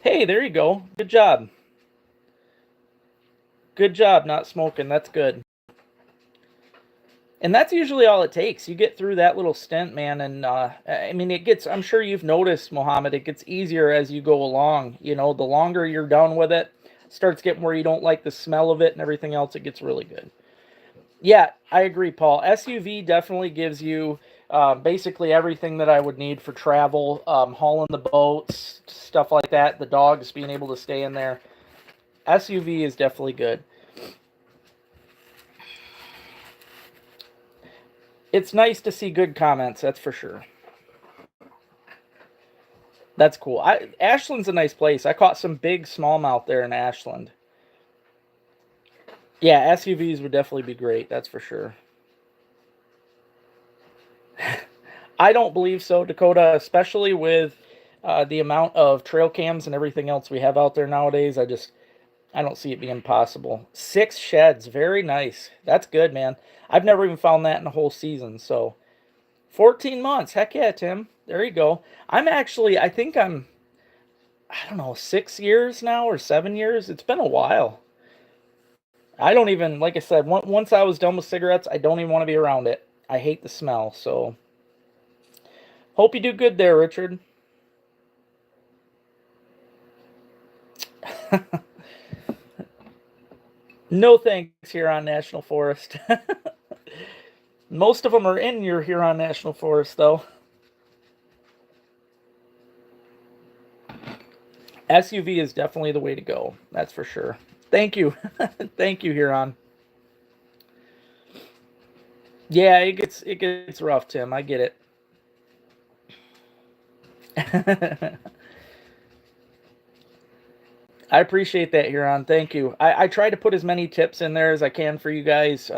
Hey, there you go. Good job. Good job not smoking. That's good. And that's usually all it takes. You get through that little stint, man, and I mean, I'm sure you've noticed, Mohammed, it gets easier as you go along. The longer you're done with it, starts getting where you don't like the smell of it and everything else, it gets really good. Yeah, I agree, Paul. SUV definitely gives you basically everything that I would need for travel, hauling the boats, stuff like that, the dogs being able to stay in there. SUV is definitely good. It's nice to see good comments, that's for sure. That's cool. Ashland's a nice place. I caught some big smallmouth there in Ashland. Yeah, SUVs would definitely be great, that's for sure. I don't believe so, Dakota, especially with the amount of trail cams and everything else we have out there nowadays. I don't see it being possible. 6 sheds, very nice. That's good, man. I've never even found that in a whole season. So 14 months. Heck yeah, Tim. There you go. I think I don't know, 6 years now or 7 years. It's been a while. I don't even, like I said, once I was done with cigarettes, I don't even want to be around it. I hate the smell. So hope you do good there, Richard. No thanks, Huron National Forest. Most of them are in your Huron National Forest, though. SUV is definitely the way to go. That's for sure. Thank you. Thank you, Huron. Yeah, it gets rough, Tim. I get it. I appreciate that, Huron. Thank you. I try to put as many tips in there as I can for you guys.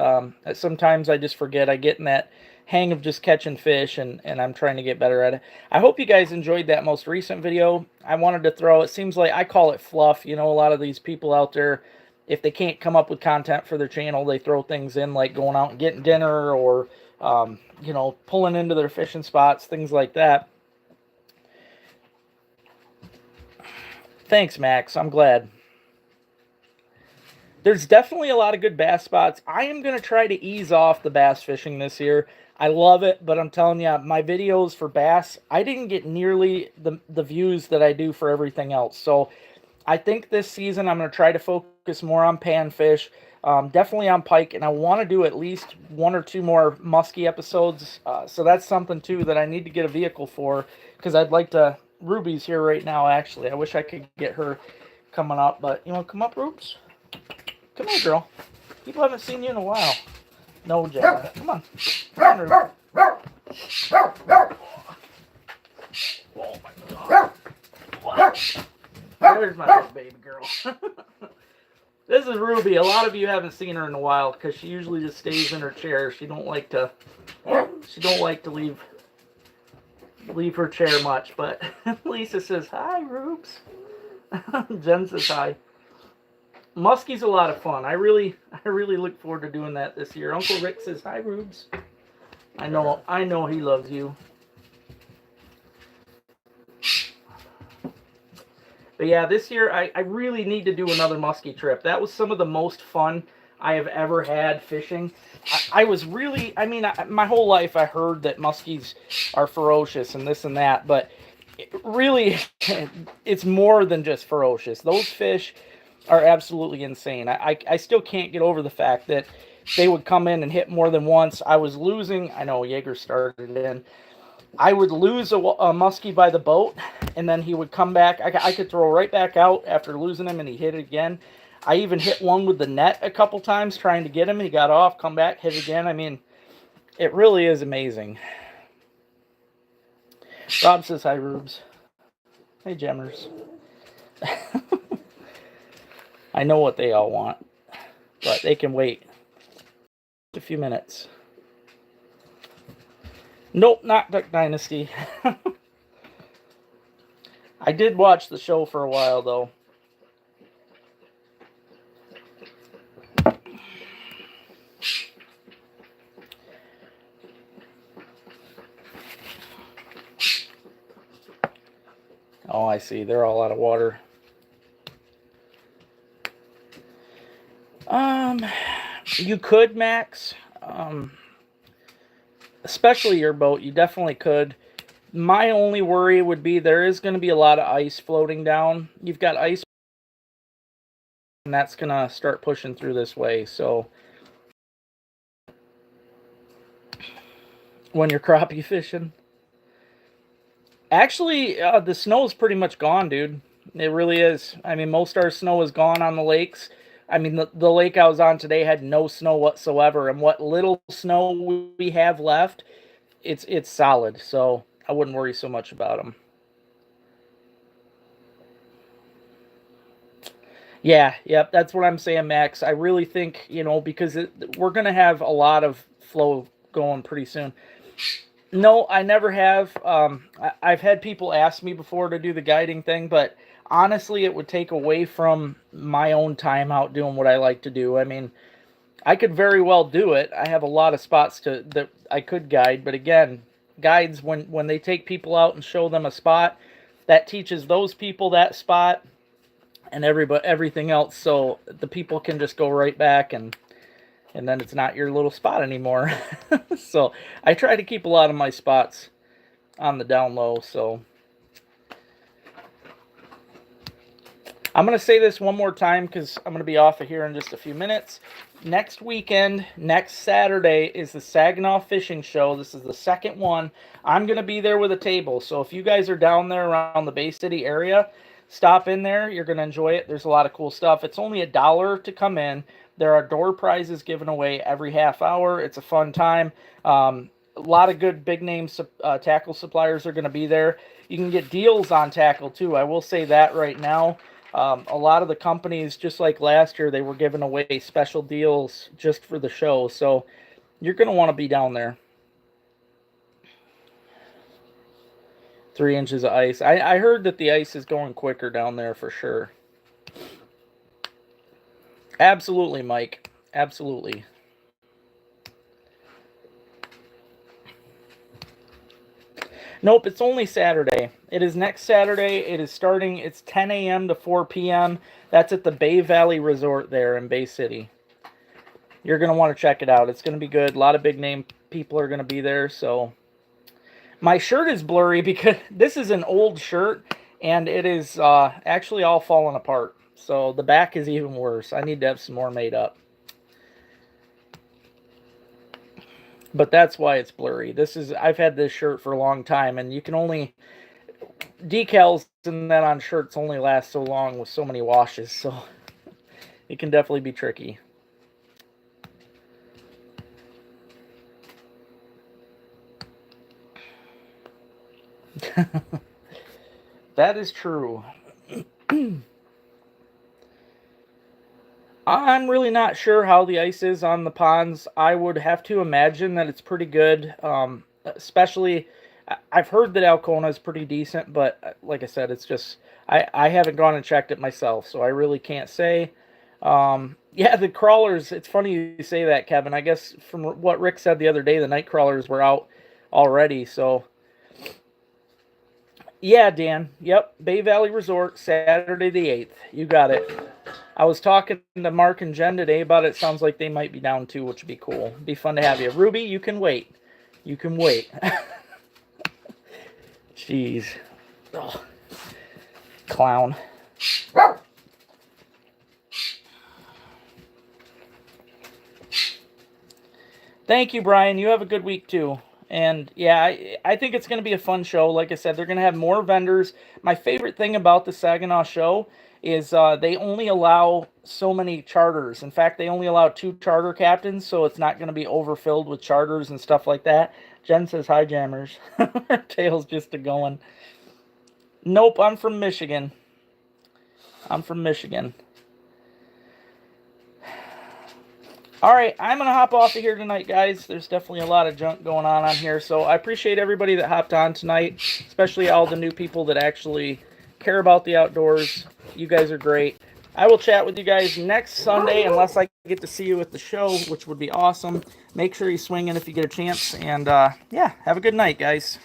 Sometimes I just forget. I get in that hang of just catching fish, and I'm trying to get better at it. I hope you guys enjoyed that most recent video. I wanted to throw, it seems like I call it fluff. A lot of these people out there, if they can't come up with content for their channel, they throw things in like going out and getting dinner or, pulling into their fishing spots, things like that. Thanks, Max. I'm glad. there's definitely a lot of good bass spots. I am going to try to ease off the bass fishing this year. I love it, but I'm telling you, my videos for bass, I didn't get nearly the views that I do for everything else. So I think this season I'm going to try to focus more on panfish, definitely on pike, and I want to do at least 1 or 2 more musky episodes. So that's something, too, that I need to get a vehicle for, because I'd like to... Ruby's here right now, actually. I wish I could get her coming up, but you want to come up, Rubes? Come here, girl. People haven't seen you in a while. No, Jack. Come on. Come on, Ruby. Oh, my God. There's my little baby girl. This is Ruby. A lot of you haven't seen her in a while because she usually just stays in her chair. She don't like to leave her chair much, but Lisa says, hi, Rubes. Jen says hi. Musky's a lot of fun. I really look forward to doing that this year. Uncle Rick says, hi, Rubes. I know he loves you. But yeah, this year I really need to do another muskie trip. That was some of the most fun I have ever had fishing. I was really, I mean, my whole life I heard that muskies are ferocious and this and that, but really, it's more than just ferocious. Those fish are absolutely insane. I still can't get over the fact that they would come in and hit more than once. I was losing, I know Jaeger started in, I would lose a muskie by the boat, and then he would come back. I could throw right back out after losing him, and he hit it again. I even hit one with the net a couple times trying to get him. He got off, come back, hit again. I mean, it really is amazing. Rob says, hi, Rubes. Hey, Gemmers. I know what they all want, but they can wait a few minutes. Nope, not Duck Dynasty. I did watch the show for a while, though. Oh, I see. They're all out of water. You could, Max. Especially your boat, you definitely could. My only worry would be there is going to be a lot of ice floating down. You've got ice, and that's going to start pushing through this way. So when you're crappie fishing, actually, the snow is pretty much gone, dude. It really is. I mean, most of our snow is gone on the lakes. I mean, the lake I was on today had no snow whatsoever, and what little snow we have left, it's solid. So I wouldn't worry so much about them. Yeah, yep, that's what I'm saying, Max. I really think, you know, because we're going to have a lot of flow going pretty soon. No, I never have. I've had people ask me before to do the guiding thing, but honestly, it would take away from my own time out doing what I like to do. I mean, I could very well do it. I have a lot of spots that I could guide, but again, guides, when they take people out and show them a spot, that teaches those people that spot and everything else, so the people can just go right back and then it's not your little spot anymore. So I try to keep a lot of my spots on the down low. So I'm going to say this one more time because I'm going to be off of here in just a few minutes. Next weekend, next Saturday, is the Saginaw Fishing Show. This is the second one. I'm going to be there with a table. So if you guys are down there around the Bay City area, stop in there. You're going to enjoy it. There's a lot of cool stuff. It's only $1 to come in. There are door prizes given away every half hour. It's a fun time. A lot of good big name tackle suppliers are going to be there. You can get deals on tackle too. I will say that right now. A lot of the companies, just like last year, they were giving away special deals just for the show. So you're going to want to be down there. 3 inches of ice. I heard that the ice is going quicker down there for sure. Absolutely, Mike. Absolutely. Nope, it's only Saturday. It is next Saturday. It is starting, it's 10 a.m. to 4 p.m. That's at the Bay Valley Resort there in Bay City. You're going to want to check it out. It's going to be good. A lot of big name people are going to be there. So my shirt is blurry because this is an old shirt and it is actually all falling apart. So the back is even worse. I need to have some more made up. But that's why it's blurry. I've had this shirt for a long time, and you can only, decals and then on shirts only last so long with so many washes, so it can definitely be tricky. That is true. I'm really not sure how the ice is on the ponds. I would have to imagine that it's pretty good. Especially, I've heard that Alcona is pretty decent, but like I said, it's just I haven't gone and checked it myself, so I really can't say. Yeah, the crawlers. It's funny you say that, Kevin. I guess from what Rick said the other day, the night crawlers were out already. So yeah, Dan. Yep, Bay Valley Resort, Saturday the 8th. You got it. I was talking to Mark and Jen today about it. Sounds like they might be down too, which would be cool. Be fun to have you. Ruby, you can wait. You can wait. Jeez. Ugh. Clown. Thank you, Brian. You have a good week too. And yeah, I think it's going to be a fun show. Like I said, they're going to have more vendors. My favorite thing about the Saginaw show is they only allow so many charters. In fact, they only allow 2 charter captains, so it's not going to be overfilled with charters and stuff like that. Jen says, hi, jammers. Her tail's just a going. Nope, I'm from Michigan. I'm from Michigan. All right, I'm going to hop off of here tonight, guys. There's definitely a lot of junk going on here. So I appreciate everybody that hopped on tonight, especially all the new people that actually care about the outdoors. You guys are great. I will chat with you guys next Sunday, unless I get to see you at the show, which would be awesome. Make sure you swing in if you get a chance. And, yeah, have a good night, guys.